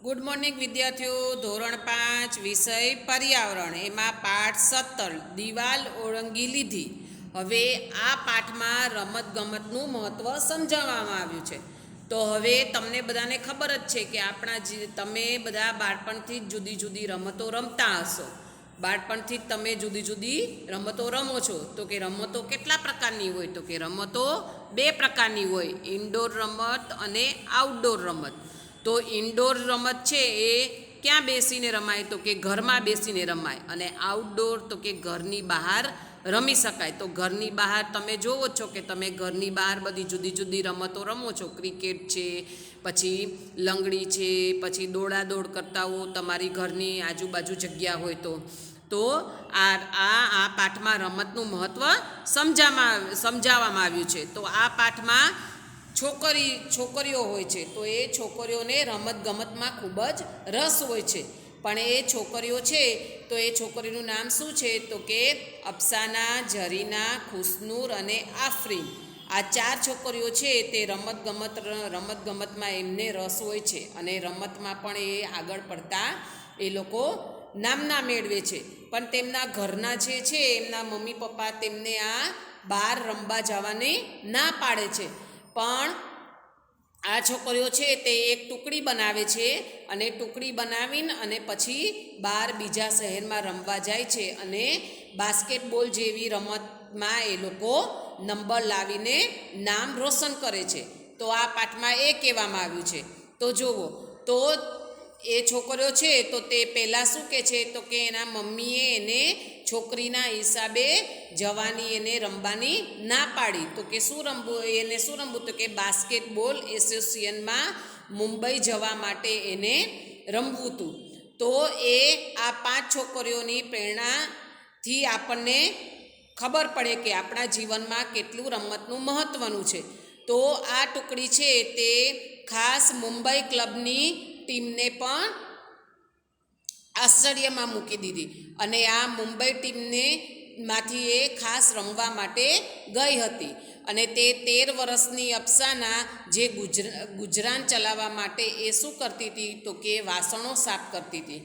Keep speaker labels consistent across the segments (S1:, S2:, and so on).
S1: Good morning વિદ્યાર્થીઓ. ધોરણ 5 વિષય પર્યાવરણ, એમાં પાઠ 17 દિવાલ ઓળંગી લીધી. હવે આ પાઠમાં રમતગમતનું મહત્ત્વ સમજાવવામાં આવ્યું છે. તો હવે તમને બધાને ખબર જ છે કે તમે બધા બાળપણથી જ જુદી જુદી રમતો રમતા હશો. બાળપણથી જ તમે જુદી જુદી રમતો રમો છો. તો કે રમતો કેટલા પ્રકારની હોય? તો કે રમતો 2 પ્રકારની હોય, ઇન્ડોર રમત અને આઉટડોર રમત. તો ઇન્ડોર રમત છે એ ક્યાં બેસીને રમાય? તો કે ઘરમાં બેસીને રમાય. અને આઉટડોર તો કે ઘરની બહાર રમી શકાય. તો ઘરની બહાર તમે જોવો છો કે તમે ઘરની બહાર બધી જુદી જુદી રમતો રમો છો. ક્રિકેટ છે, પછી લંગડી છે, પછી દોડાદોડ કરતા હો તમારી ઘરની આજુબાજુ જગ્યા હોય તો આ પાઠમાં રમતનું મહત્ત્વ સમજાવવામાં આવ્યું છે. તો આ પાઠમાં છોકરીઓ હોય છે, તો એ છોકરીઓને રમતગમતમાં ખૂબ જ રસ હોય છે. પણ એ છોકરીઓ છે તો એ છોકરીનું નામ શું છે? તો કે અફસાના, ઝરીના, ખુશનૂર અને આફરીન. આ 4 છોકરીઓ છે તે રમતગમતમાં એમને રસ હોય છે. અને રમતમાં પણ એ આગળ પડતા એ લોકો નામના મેળવે છે. પણ તેમના ઘરના જે છે એમના મમ્મી પપ્પા તેમને આ બહાર રમવા જવાની ના પાડે છે. પણ આ છોકરીઓ છે તે એક ટુકડી બનાવે છે અને ટુકડી બનાવીને અને પછી બહાર બીજા શહેરમાં રમવા જાય છે. અને બાસ્કેટબોલ જેવી રમતમાં એ લોકો નંબર લાવીને નામ રોશન કરે છે. તો આ પાઠમાં એ કહેવામાં આવ્યું છે. તો જુઓ, તો એ છોકરીઓ છે તો તે પહેલાં શું કહે છે? તો કે એના મમ્મીએ એને છોકરીના હિસાબે જવાની એને રમવાની ના પાડી. તો કે શું રમવું? તો કે બાસ્કેટબોલ એસોસિએશનમાં મુંબઈ જવા માટે એને રમવું હતું. તો એ આ 5 છોકરીઓની પ્રેરણાથી આપણને ખબર પડે કે આપણા જીવનમાં કેટલું રમતનું મહત્ત્વનું છે. તો આ ટુકડી છે તે ખાસ મુંબઈ ક્લબની ટીમને પણ આશ્ચર્યમાં મૂકી દીધી. અને આ મુંબઈ ટીમમાંથી એ ખાસ રમવા માટે ગઈ હતી. અને તે 13 વર્ષની અફસાના જે ગુજરાન ચલાવવા માટે એ શું કરતી હતી? તો કે વાસણો સાફ કરતી હતી.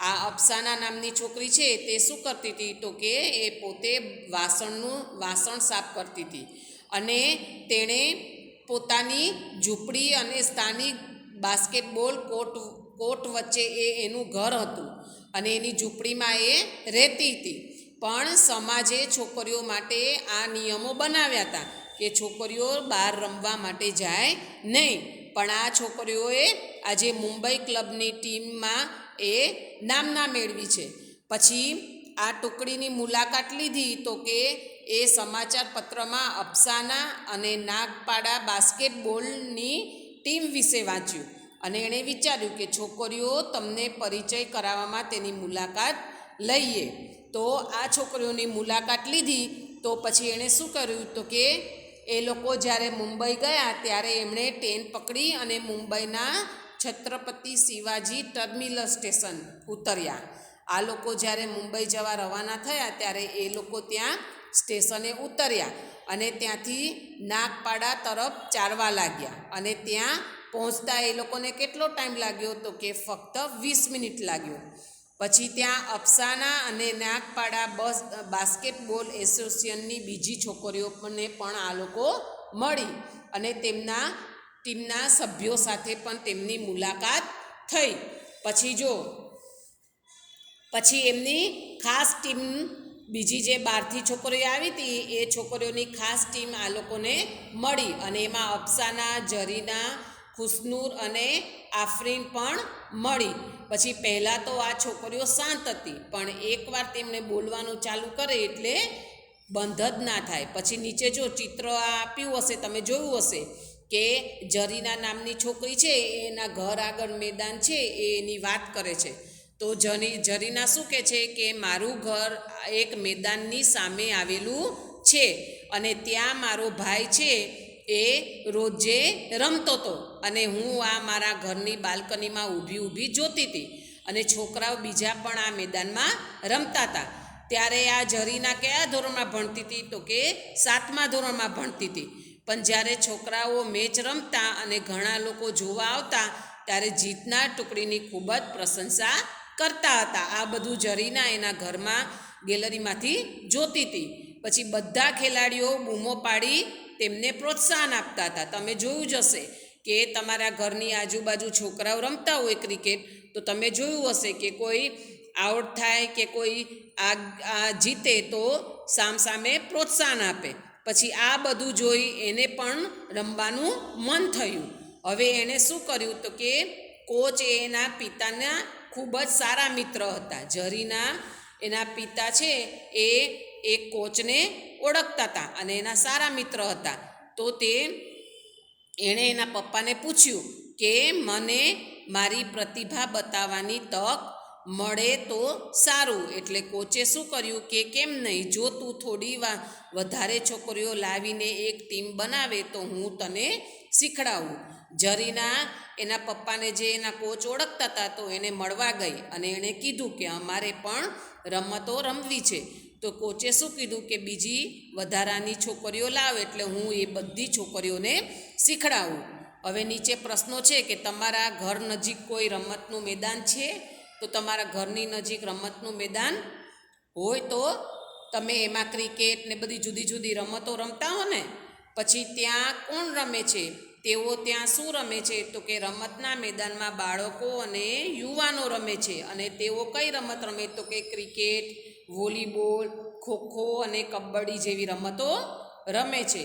S1: આ અફસાના નામની છોકરી છે તે શું કરતી હતી? તો કે એ પોતે વાસણ સાફ કરતી હતી. અને તેણે પોતાની ઝૂંપડી અને સ્થાનિક બાસ્કેટબોલ કોર્ટ વચ્ચે એનું ઘર હતું. અને એની ઝૂંપડીમાં એ રહેતી હતી. પણ સમાજે છોકરીઓ માટે આ નિયમો બનાવ્યા હતા કે છોકરીઓ બહાર રમવા માટે જાય નહીં. પણ આ છોકરીઓએ આજે મુંબઈ ક્લબની ટીમમાં એ નામના મેળવી છે. પછી આ ટુકડીની મુલાકાત લીધી તો કે એ સમાચાર પત્રમાં અફસાના અને નાગપાડા બાસ્કેટબોલની ટીમ વિશે વાંચ્યું. અને એણે વિચાર્યું કે છોકરીઓ તમને પરિચય કરાવવામાં તેની મુલાકાત લઈએ. તો આ છોકરીઓની મુલાકાત લીધી. તો પછી એણે શું કર્યું? તો કે એ લોકો જ્યારે મુંબઈ ગયા ત્યારે એમણે ટ્રેન પકડી અને મુંબઈના છત્રપતિ શિવાજી ટર્મિનલ સ્ટેશન ઉતર્યા. આ લોકો જ્યારે મુંબઈ જવા રવાના થયા ત્યારે એ લોકો ત્યાં સ્ટેશને ઉતર્યા અને ત્યાંથી નાગપાડા તરફ ચાલવા લાગ્યા. અને ત્યાં પહોંચતા એ લોકોને કેટલો ટાઈમ લાગ્યો? તો કે ફક્ત 20 મિનિટ લાગ્યો. પછી ત્યાં અફસાના અને નાગપાડા બાસ્કેટબોલ એસોસિએશનની બીજી છોકરીઓને પણ આ લોકો મળી અને તેમના ટીમના સભ્યો સાથે પણ તેમની મુલાકાત થઈ. પછી એમની ખાસ ટીમ બીજી જે બહારથી છોકરીઓ આવી હતી એ છોકરીઓની ખાસ ટીમ આ લોકોને મળી. અને એમાં અફસાના, ઝરીના, ખુશનૂર અને આફરીન પણ મળી. પછી પહેલાં તો આ છોકરીઓ શાંત હતી, પણ એકવાર તેમણે બોલવાનું ચાલુ કરે એટલે બંધ જ ના થાય. પછી નીચે જો ચિત્ર આપ્યું હશે, તમે જોયું હશે કે ઝરીના નામની છોકરી છે એના ઘર આગળ મેદાન છે એની વાત કરે છે. તો ઝરીના શું કહે છે કે મારું ઘર એક મેદાનની સામે આવેલું છે અને ત્યાં મારો ભાઈ છે એ રોજે રમતો હતો અને હું આ મારા ઘરની બાલ્કનીમાં ઊભી જોતી હતી અને છોકરાઓ બીજા પણ આ મેદાનમાં રમતા હતા. ત્યારે આ ઝરીના કયા ધોરણમાં ભણતી હતી? તો કે 7મા ધોરણમાં ભણતી હતી. પણ જ્યારે છોકરાઓ મેચ રમતા અને ઘણા લોકો જોવા આવતા ત્યારે જીતનાર ટુકડીની ખૂબ જ પ્રશંસા કરતા હતા. આ બધું જરીના એના ઘરમાં ગેલેરીમાંથી જોતી હતી. પછી બધા ખેલાડીઓ બૂમો પાડી તેમને પ્રોત્સાહન આપતા હતા. તમે જોયું જ હશે કે તમારા ઘરની આજુબાજુ છોકરાઓ રમતા હોય ક્રિકેટ, તો તમે જોયું હશે કે કોઈ આઉટ થાય કે કોઈ આ જીતે તો સામસામે પ્રોત્સાહન આપે. પછી આ બધું જોઈ એને પણ રમવાનું મન થયું. હવે એણે શું કર્યું તો કે કોચ એના પિતાના ખૂબ જ સારા મિત્ર હતા. જરીના એના પિતા છે એ એક કોચને ઓળખતા હતા અને એના સારા મિત્ર હતા. તો એણે એના પપ્પાને પૂછ્યું કે મને મારી પ્રતિભા બતાવવાની તક મળે તો સારું. એટલે કોચે શું કર્યું કે કેમ નહીં, જો તું થોડી વધારે છોકરીઓ લાવીને એક ટીમ બનાવે તો હું તને શીખડાવું. જરીના એના પપ્પાને જે એના કોચ ઓળખતા હતા તો એને મળવા ગઈ અને એણે કીધું કે અમારે પણ રમતો રમવી છે. તો કોચે શું કીધું કે બીજી વધારાની છોકરીઓ લાવ એટલે હું એ બધી છોકરીઓને શીખડાવું. હવે નીચે પ્રશ્નો છે કે તમારા ઘર નજીક કોઈ રમતનું મેદાન છે? તો તમારા ઘરની નજીક રમતનું મેદાન હોય તો તમે એમાં ક્રિકેટ ને બધી જુદી જુદી રમતો રમતા હો ને. પછી ત્યાં કોણ રમે છે? તેઓ ત્યાં શું રમે છે? તો કે રમતના મેદાનમાં બાળકો અને યુવાનો રમે છે. અને તેઓ કઈ રમત રમે? તો કે ક્રિકેટ, વોલીબોલ, ખોખો અને કબડ્ડી જેવી રમતો રમે છે.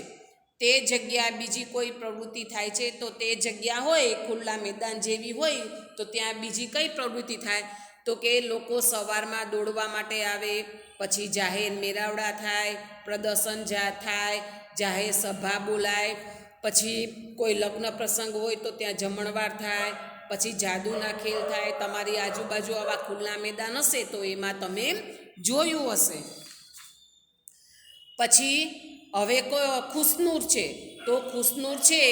S1: તે જગ્યા બીજી કોઈ પ્રવૃત્તિ થાય છે તો તે જગ્યા હોય ખુલ્લા મેદાન જેવી હોય તો ત્યાં બીજી કઈ પ્રવૃત્તિ થાય? તો કે લોકો સવારમાં દોડવા માટે આવે, પછી જાહેર મેળાવડા થાય, પ્રદર્શન થાય, જાહેર સભા બોલાય, પછી કોઈ લગ્ન પ્રસંગ હોય તો ત્યાં જમણવાર થાય, પછી જાદુના ખેલ થાય. તમારી આજુબાજુ આવા ખુલ્લા મેદાન હશે તો એમાં તમે જોયું હશે. પછી હવે કોઈ ખુશનૂર છે તો ખુશનૂર છે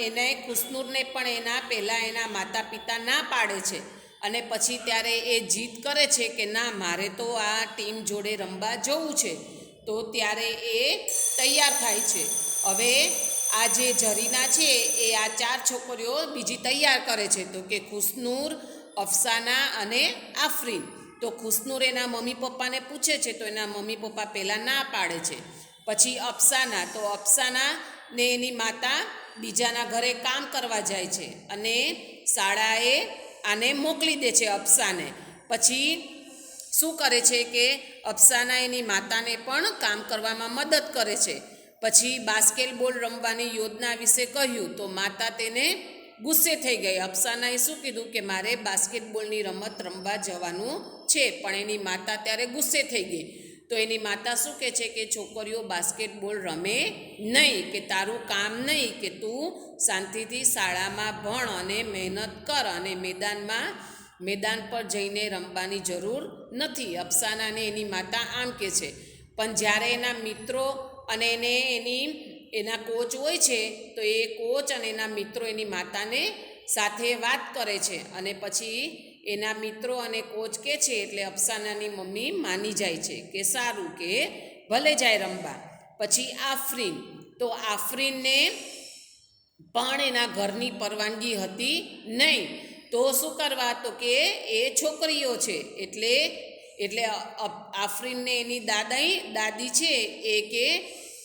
S1: એને ખુશનૂરને પણ એના પહેલાં એના માતા પિતા ના પાડે છે અને પછી ત્યારે એ જીદ કરે છે કે ના, મારે તો આ ટીમ જોડે રમવા જવું છે. તો ત્યારે એ તૈયાર થાય છે. હવે આ જે જરીના છે એ આ 4 છોકરીઓ બીજી તૈયાર કરે છે. તો કે ખુશનૂર, અફસાના અને આફરીન. તો ખુશનૂર એના મમ્મી પપ્પાને પૂછે છે તો એના મમ્મી પપ્પા પહેલાં ના પાડે છે. પછી અફસાના, તો અફસાના ને એની માતા બીજાના ઘરે કામ કરવા જાય છે અને શાળાએ આને મોકલી દે છે અફસાને. પછી શું કરે છે કે અફસાના એની માતાને પણ કામ કરવામાં મદદ કરે છે. પછી બાસ્કેટબોલ રમવાની યોજના વિશે કહ્યું તો માતા તેને ગુસ્સે થઈ ગઈ. અફસાનાએ શું કીધું કે મારે બાસ્કેટબોલની રમત રમવા જવાનું છે, પણ એની માતા ત્યારે ગુસ્સે થઈ ગઈ. તો એની માતા શું કહે છે કે છોકરીઓ બાસ્કેટબોલ રમે નહીં, કે તારું કામ નહીં, કે તું શાંતિથી શાળામાં ભણ અને મહેનત કર અને મેદાન પર જઈને રમવાની જરૂર નથી. અફસાનાને એની માતા આમ કહે છે. પણ જ્યારે એના મિત્રો અને એના કોચ હોય છે તો એ કોચ અને એના મિત્રો એની માતાને સાથે વાત કરે છે અને પછી એના મિત્રો અને કોચ કહે છે એટલે અફસાનાની મમ્મી માની જાય છે કે સારું, કે ભલે જાય રમવા. પછી આફરીન, તો આફરીનને પણ એના ઘરની પરવાનગી હતી નહીં. તો શું કરવા? તો કે એ છોકરીઓ છે એટલે આફરીનને એની દાદી છે એ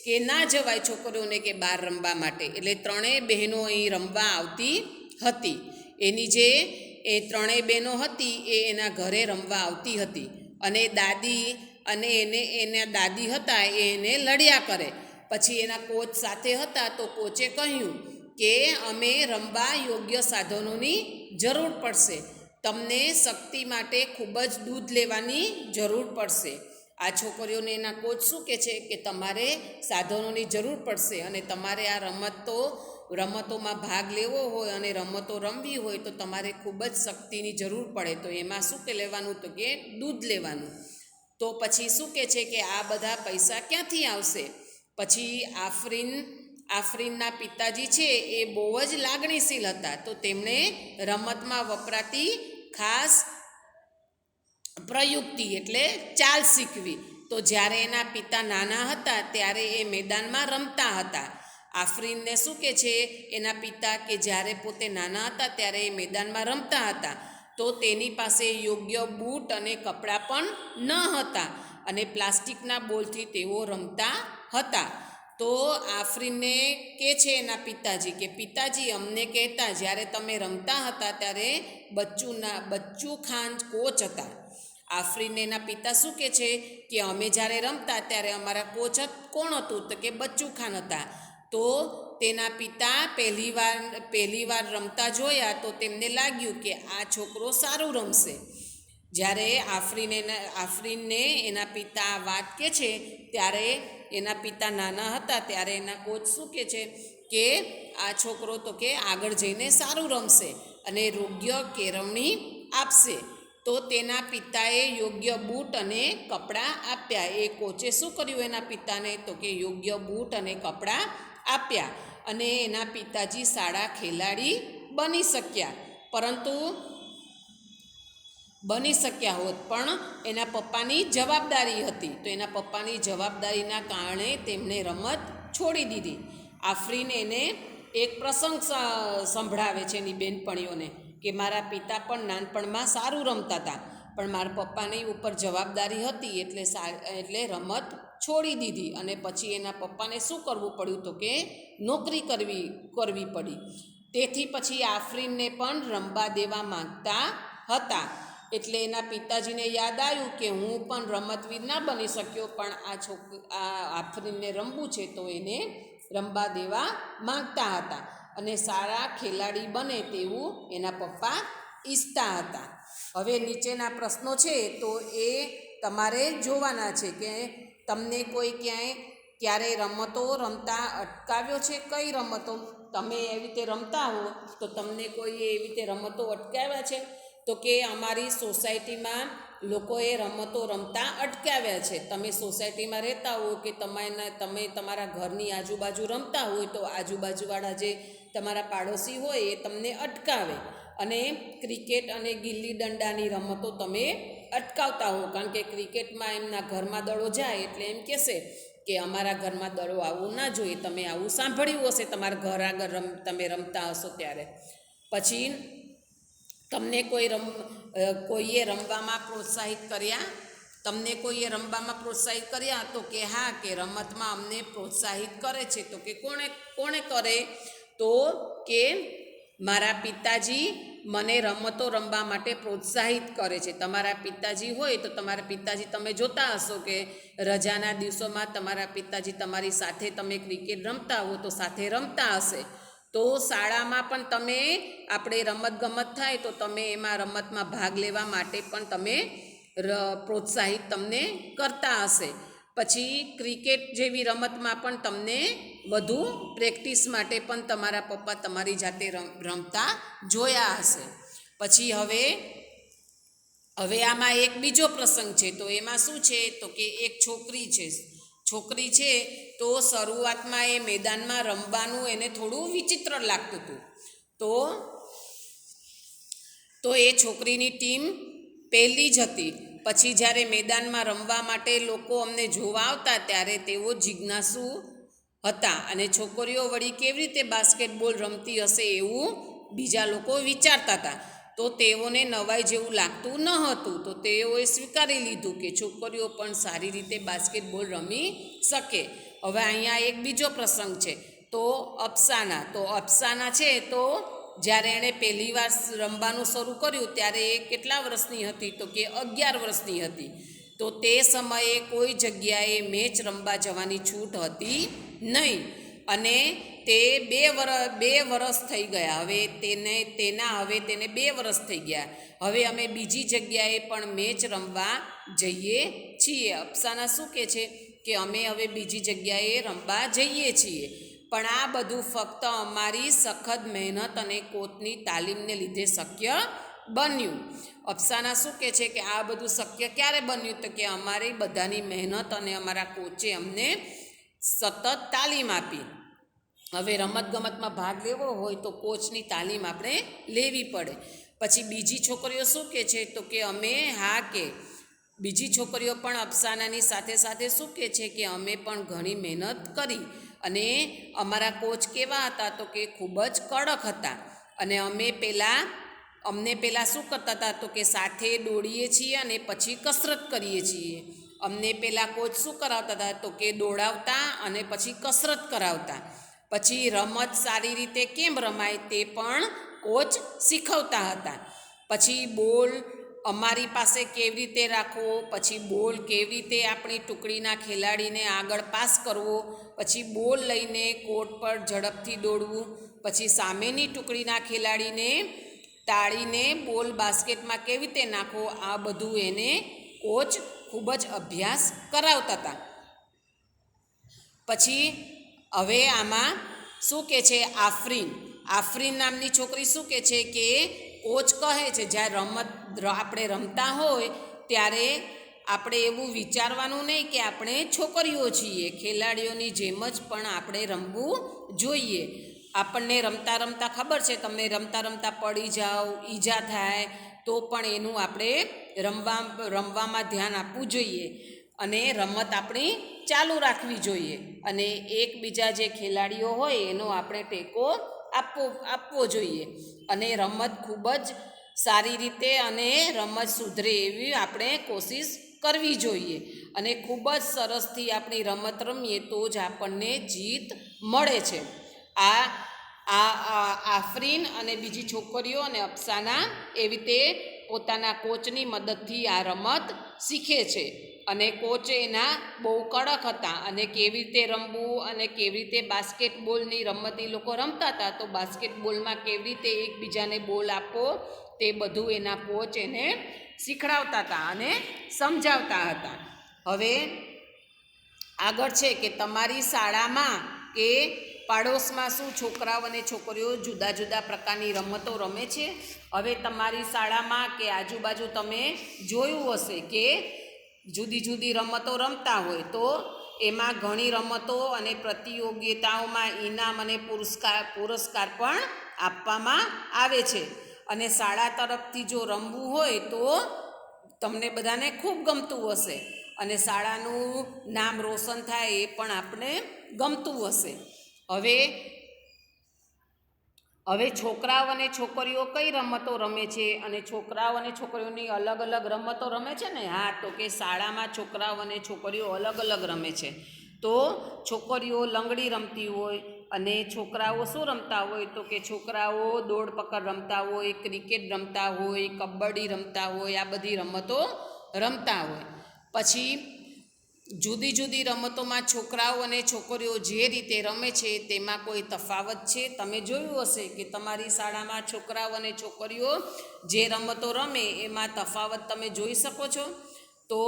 S1: કે ના જવાય છોકરીઓને કે બહાર રમવા માટે. એટલે 3 બહેનો અહીં રમવા આવતી હતી. એ 3 બહેનો હતી એ એના ઘરે રમવા આવતી હતી અને દાદી અને એના દાદી હતા એને લડ્યા કરે. પછી એના કોચ સાથે હતા તો કોચે કહ્યું કે અમે રમવા યોગ્ય સાધનોની જરૂર પડશે. તમને શક્તિ માટે ખૂબ જ દૂધ લેવાની જરૂર પડશે. આ છોકરીઓને એના કોચ શું કહે છે કે તમારે સાધનોની જરૂર પડશે અને તમારે આ રમતોમાં ભાગ લેવો હોય અને રમતો રમવી હોય તો તમારે ખૂબ જ શક્તિની જરૂર પડે. તો એમાં શું કે લેવાનું? તો કે દૂધ લેવાનું. તો પછી શું કહે છે કે આ બધા પૈસા ક્યાંથી આવશે? પછી આફરીનના પિતાજી છે એ બહુ જ લાગણીશીલ હતા. તો તેમણે રમતમાં વપરાતી ખાસ પ્રયુક્તિ એટલે ચાલ શીખવી. તો જ્યારે એના પિતા નાના હતા ત્યારે એ મેદાનમાં રમતા હતા આફરીનને શું કહે છે એના પિતા કે જ્યારે પોતે નાના હતા ત્યારે એ મેદાનમાં રમતા હતા તો તેની પાસે યોગ્ય બૂટ અને કપડાં પણ ન હતા અને પ્લાસ્ટિકના બોલથી તેઓ રમતા હતા. તો આફરીનને કહે છે એના પિતાજી કે પિતાજી અમને કહેતા જ્યારે તમે રમતા હતા ત્યારે બચ્ચુ ખાન કોચ હતા. આફરીન એના પિતા શું કહે છે કે અમે જ્યારે રમતા ત્યારે અમારા કોચ કોણ હતું તો કે બચ્ચુ ખાન હતા. તો તેના પિતા પહેલી વાર રમતા જોયા તો તેમને લાગ્યું કે આ છોકરો સારું રમશે. જ્યારે આફરીનને એના પિતા આ વાત કહે છે ત્યારે એના પિતા નાના હતા ત્યારે એના કોચ શું કહે છે કે આ છોકરો તો કે આગળ જઈને સારું રમશે અને યોગ્ય કેળવણી આપશે. તો તેના પિતાએ યોગ્ય બૂટ અને કપડાં આપ્યા. એ કોચે શું કર્યું એના પિતાને તો કે યોગ્ય બૂટ અને કપડાં આપ્યા અને એના પિતાજી સારા ખેલાડી બની શક્યા હોત પણ એના પપ્પાની જવાબદારી હતી. તો એના પપ્પાની જવાબદારીના કારણે તેમણે રમત છોડી દીધી. આફરીન એને એક પ્રસંગ સંભળાવે છે એની બેનપણીઓને કે મારા પિતા પણ નાનપણમાં સારું રમતા હતા પણ મારા પપ્પાની ઉપર જવાબદારી હતી એટલે રમત છોડી દીધી અને પછી એના પપ્પાને શું કરવું પડ્યું તો કે નોકરી કરવી પડી. તેથી પછી આફરીનને પણ રમવા દેવા માંગતા હતા. એટલે એના પિતાજીને યાદ આવ્યું કે હું પણ રમતવીર ના બની શક્યો પણ આ આફરીનને રમવું છે તો એને રમવા દેવા માંગતા હતા અને સારા ખેલાડી બને તેવું એના પપ્પા ઈચ્છતા હતા. હવે નીચેના પ્રશ્નો છે તો એ તમારે જોવાના છે કે તમને કોઈ ક્યારે રમતો રમતા અટકાવ્યો છે. કઈ રમતો તમે એવી રીતે રમતા હો તો તમને કોઈ એવી રીતે રમતો અટકાવ્યા છે તો કે અમારી સોસાયટીમાં લોકોએ રમતો રમતા અટકાવ્યા છે. તમે સોસાયટીમાં રહેતા હો કે તમે તમારા ઘરની આજુબાજુ રમતા હોય તો આજુબાજુવાળા જે તમારા પાડોશી હોય એ તમને અટકાવે અને ક્રિકેટ અને ગિલ્લી દંડાની રમતો તમે અટકાવતા હો. કારણ કે ક્રિકેટમાં એમના ઘરમાં દડો જાય એટલે એમ કહેશે કે અમારા ઘરમાં દડો આવવું ના જોઈએ. તમે આવું સાંભળ્યું હશે તમારા ઘર આગળ તમે રમતા હશો ત્યારે. પછી તમને કોઈએ રમવામાં પ્રોત્સાહિત કર્યા તો કે હા કે રમતમાં અમને પ્રોત્સાહિત કરે છે. તો કે કોણે કરે તો કે મારા પિતાજી મને રમતો રમવા માટે પ્રોત્સાહિત કરે છે. તમારા પિતાજી હોય તો તમારા પિતાજી તમે જોતા હશો કે રજાના દિવસોમાં તમારા પિતાજી તમારી સાથે તમે ક્રિકેટ રમતા હો તો સાથે રમતા હશે. તો શાળામાં પણ આપણે રમતગમત થાય તો તમે એમાં રમતમાં ભાગ લેવા માટે પણ તમે પ્રોત્સાહિત તમને કરતા હશે. પછી ક્રિકેટ જેવી રમતમાં પણ તમને વધુ પ્રેક્ટિસ માટે પણ તમારા પપ્પા તમારી જાતે રમતા જોયા હશે. પછી હવે આમાં એક બીજો પ્રસંગ છે. તો એમાં શું છે તો કે એક છોકરી છે તો શરૂઆતમાં એ મેદાનમાં રમવાનું એને થોડું વિચિત્ર લાગતું હતું. તો એ છોકરીની ટીમ પહેલી જ હતી. પછી જ્યારે મેદાનમાં રમવા માટે લોકો અમને જોવા આવતા ત્યારે તેઓ જિજ્ઞાસુ હતા અને છોકરીઓ વળી કેવી રીતે બાસ્કેટબોલ રમતી હશે એવું બીજા લોકો વિચારતા હતા. તો તેઓને નવાઈ જેવું લાગતું ન હતું. તો તેઓએ સ્વીકારી લીધું કે છોકરીઓ પણ સારી રીતે બાસ્કેટબોલ રમી શકે. હવે અહીંયા એક બીજો પ્રસંગ છે તો અફસાના છે તો જ્યારે એણે પહેલી વાર રમવાનું શરૂ કર્યું ત્યારે એ કેટલા વર્ષની હતી તો કે 11 વર્ષની હતી. તો તે સમયે કોઈ જગ્યાએ મેચ રમવા જવાની છૂટ હતી નહીં અને તે 2 વર્ષ થઈ ગયા. હવે તેને 2 વર્ષ થઈ ગયા. હવે અમે બીજી જગ્યાએ પણ મેચ રમવા જઈએ છીએ. અફસાના શું કહે છે કે અમે હવે બીજી જગ્યાએ રમવા જઈએ છીએ પણ આ બધું ફક્ત અમારી સખત મહેનત અને કોચની તાલીમને લીધે શક્ય બન્યું. અફસાના શું કહે છે કે આ બધું શક્ય ક્યારે બન્યું તો કે અમારી બધાની મહેનત અને અમારા કોચે અમને સતત તાલીમ આપી. હવે રમતગમતમાં ભાગ લેવો હોય તો કોચની તાલીમ આપણે લેવી પડે. પછી બીજી છોકરીઓ શું કહે છે તો કે બીજી છોકરીઓ પણ અફસાનાની સાથે સાથે શું કહે છે કે અમે પણ ઘણી મહેનત કરી અને અમારા કોચ કેવા હતા તો કે ખૂબ જ કડક હતા. અને અમને પહેલાં શું કરતા હતા તો કે સાથે દોડીએ છીએ અને પછી કસરત કરીએ છીએ. અમને પહેલાં કોચ શું કરાવતા હતા તો કે દોડાવતા અને પછી કસરત કરાવતા. પછી રમત સારી રીતે કેમ રમાય તે પણ કોચ શીખવતા હતા. પછી બોલ અમારી પાસે કેવી રીતે રાખવો, પછી બોલ કેવી રીતે આપણી ટુકડીના ખેલાડીને આગળ પાસ કરવો, પછી બોલ લઈને કોર્ટ પર ઝડપથી દોડવું, પછી સામેની ટુકડીના ખેલાડીને ટાળીને બોલ બાસ્કેટમાં કેવી રીતે નાખવો, આ બધું એને કોચ ખૂબ જ અભ્યાસ કરાવતા હતા. પછી હવે આમાં શું કહે છે, આફરીન નામની છોકરી શું કહે છે કે કોચ કહે છે જ્યારે આપણે રમતા હોય ત્યારે આપણે એવું વિચારવાનું નહીં કે આપણે છોકરીઓ છીએ, ખેલાડીઓની જેમ જ પણ આપણે રમવું જોઈએ. આપણને રમતા રમતા ખબર છે, તમે રમતા રમતા પડી જાઓ, ઈજા થાય તો પણ એનું આપણે રમવામાં ધ્યાન આપવું જોઈએ અને રમત આપણી ચાલુ રાખવી જોઈએ. અને એકબીજા જે ખેલાડીઓ હોય એનો આપણે ટેકો આપવો જોઈએ. અને રમત ખૂબ જ સારી રીતે અને રમત સુધરે એવી આપણે કોશિશ કરવી જોઈએ. અને ખૂબ જ સરસથી આપણી રમત રમીએ તો જ આપણને જીત મળે છે. આફરીન અને બીજી છોકરીઓ અને અફસાના એવી રીતે પોતાના કોચની મદદથી આ રમત શીખે છે. અને કોચ એના બહુ કડક હતા અને કેવી રીતે રમવું અને કેવી રીતે બાસ્કેટબોલની રમત એ લોકો રમતા હતા, તો બાસ્કેટબોલમાં કેવી રીતે એકબીજાને બોલ આપવો તે બધું એના કોચ એને શીખડાવતા હતા અને સમજાવતા હતા. હવે આગળ છે કે તમારી શાળામાં કે પાડોશમાં શું છોકરાઓ અને છોકરીઓ જુદા જુદા પ્રકારની રમતો રમે છે? હવે તમારી શાળામાં કે આજુબાજુ તમે જોયું હશે કે જુદી જુદી રમતો રમતા હોય તો એમાં ઘણી રમતો અને પ્રતિયોગિતાઓમાં ઇનામ અને પુરસ્કાર પણ આપવામાં આવે છે. અને શાળા તરફથી જો રમવું હોય તો તમને બધાને ખૂબ ગમતું હશે અને શાળાનું નામ રોશન થાય એ પણ આપણે ગમતું હશે. હવે છોકરાઓ અને છોકરીઓ કઈ રમતો રમે છે અને છોકરાઓ અને છોકરીઓની અલગ અલગ રમતો રમે છે ને? હા, તો કે શાળામાં છોકરાઓ અને છોકરીઓ અલગ અલગ રમે છે. તો છોકરીઓ લંગડી રમતી હોય અને છોકરાઓ શું રમતા હોય તો કે છોકરાઓ દોડ પકડ રમતા હોય, ક્રિકેટ રમતા હોય, કબડ્ડી રમતા હોય, આ બધી રમતો રમતા હોય. પછી જુદી જુદી રમતોમાં છોકરાઓ અને છોકરીઓ જે રીતે રમે છે તેમાં કોઈ તફાવત છે? તમે જોયું હશે કે તમારી શાળામાં છોકરાઓ અને છોકરીઓ જે રમતો રમે એમાં તફાવત તમે જોઈ શકો છો. તો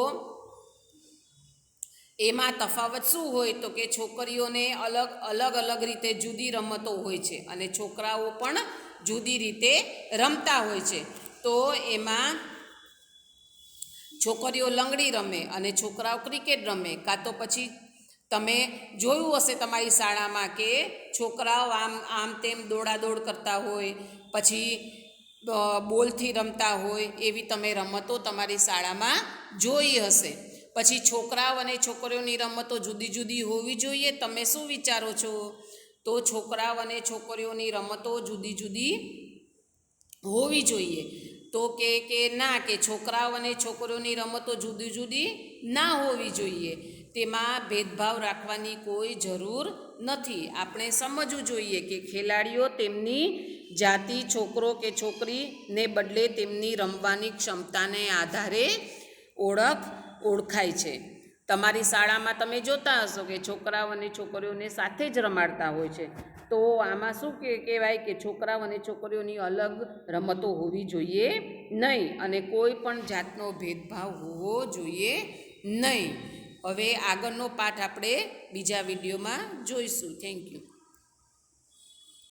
S1: એમાં તફાવત શું હોય તો કે છોકરીઓને અલગ રીતે જુદી રમતો હોય છે અને છોકરાઓ પણ જુદી રીતે રમતા હોય છે. તો એમાં છોકરીઓ લંગડી રમે અને છોકરાઓ ક્રિકેટ રમે. કાં તો પછી તમે જોયું હશે તમારી શાળામાં કે છોકરાઓ આમ તેમ દોડાદોડ કરતા હોય, પછી બોલથી રમતા હોય, એવી તમે રમતો તમારી શાળામાં જોઈ હશે. પછી છોકરાઓ અને છોકરીઓની રમતો જુદી જુદી હોવી જોઈએ. તમે શું વિચારો છો? તો છોકરાઓ અને છોકરીઓની રમતો જુદી જુદી હોવી જોઈએ. તો કે ના, કે છોકરાઓ અને છોકરીઓની રમતો જુદી જુદી ના હોવી જોઈએ. તેમાં ભેદભાવ રાખવાની કોઈ જરૂર નથી. આપણે સમજવું જોઈએ કે ખેલાડીઓ તેમની જાતિ, છોકરો કે છોકરીને બદલે તેમની રમવાની ક્ષમતાને આધારે ઓળખાય છે. તમારી શાળામાં તમે જોતા હશો કે છોકરાઓ અને છોકરીઓને સાથે જ રમાડતા હોય છે. તો આમાં શું કહેવાય કે છોકરાઓ અને છોકરીઓની અલગ રમતો હોવી જોઈએ નહીં અને કોઈ પણ જાતનો ભેદભાવ હોવો જોઈએ નહીં. હવે આગળનો પાઠ આપણે બીજા વિડીયોમાં જોઈશું. Thank you.